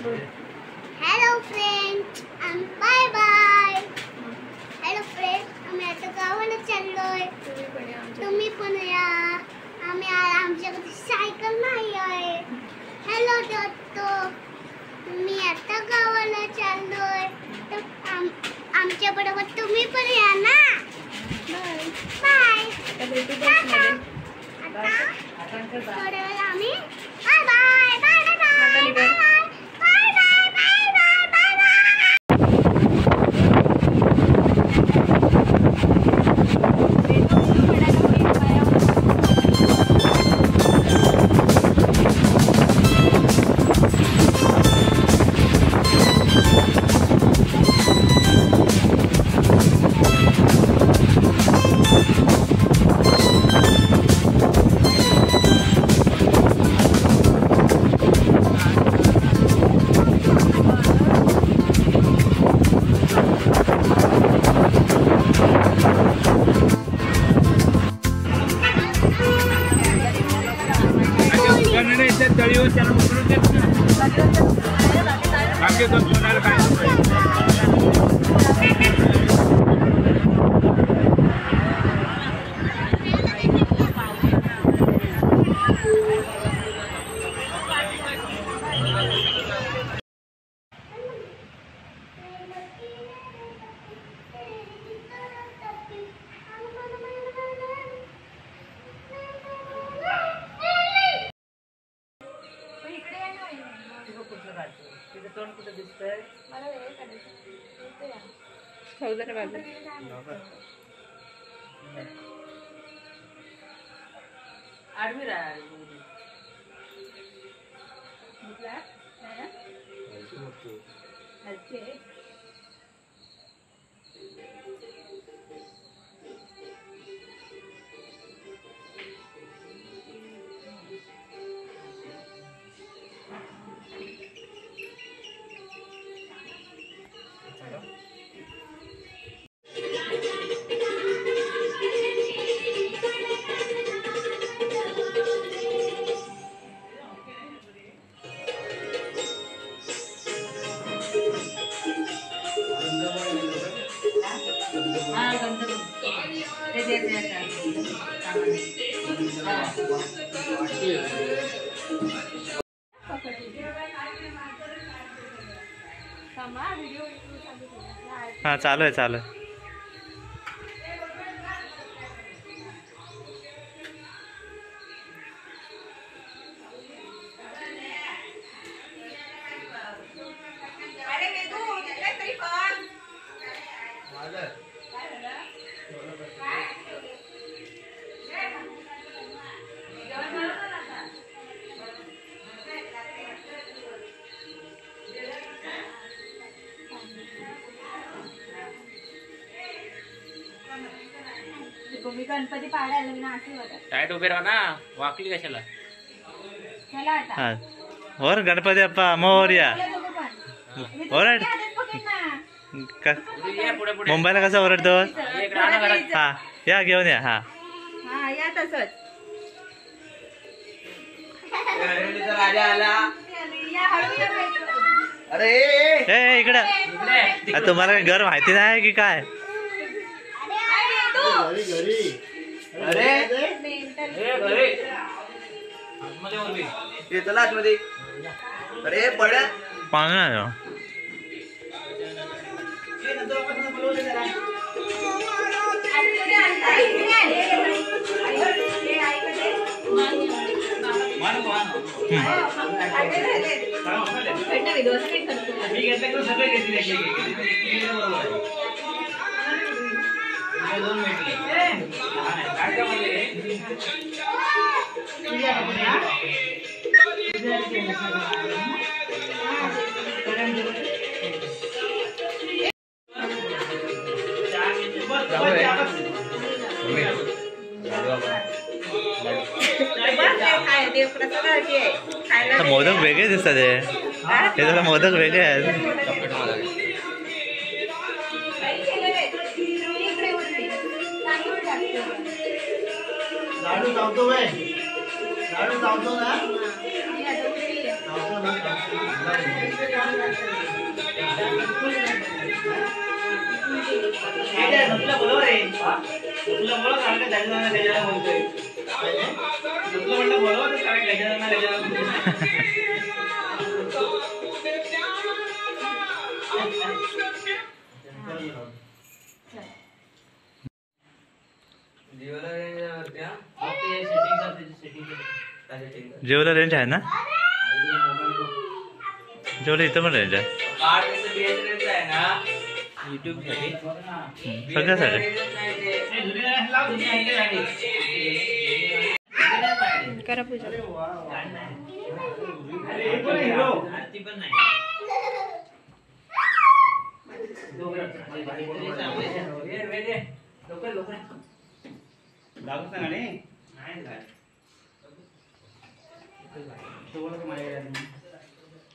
Hello friends, bye bye. Hello friends, आम्ही आता गावाला चाललोय. तुम्ही पण या. आमच्याकडे सायकल नाही आहे. हॅलो दोस्तो, मी आता गावाला चाललोय. तर आमच्या बरोबर तुम्ही पण या ना. बाय. आता थोड्या वेळ आम्ही bye bye bye bye bye. हाँ चालू है चालू है. मी गणपती पाडायला ना आशीर्वाद. टाईट उभे राहा ना, वाकली कशाला. चला आता. हाँ और गणपती अप्पा मोरया. ओरड. मुंबईला कसं ओरडतो. हा या घेऊन या. हा हा या तसंच. राजा आला. अरे ए इकडं. तुम्हाला घर माहिती नाही की काय. अरे चला आतमध्ये. अरे पड्या पाणी नाही. मोदक वेगळे दिसतात हे जरा मोदक वेगळे आहेत. लाडू चावतो बाय, लाडू चावतो ना. बोलव रे तुला बोलव कारण गजानन गजानन म्हणतोय तुला म्हणलं बोलव तर कारण गजानन गजानन जेवला रेंज आहे ना जेवला इथं पण रेंज आहे सगळ्यासाठी करा पूजा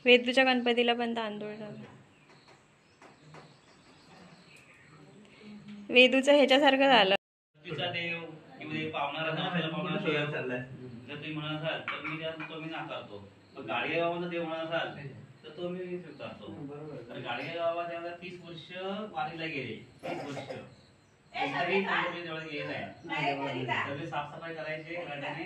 वेदूच्या गणपतीला पण तांदूळ टाक. वेदूचं ह्याच्यासारखं झालं. देव किंवा पावणारा चाललाय जर तुम्ही म्हणत असाल तर मी नाकारतो पण गाडगे गावाचा देव म्हणत असाल तर तो मी स्वीकारतो. तर गाडगे गावात 30 वर्ष वारीला गेले 30 वर्ष एकदाही तांदूळ जवळ गेले नाही. सगळे साफसफाई करायचे गाड्याने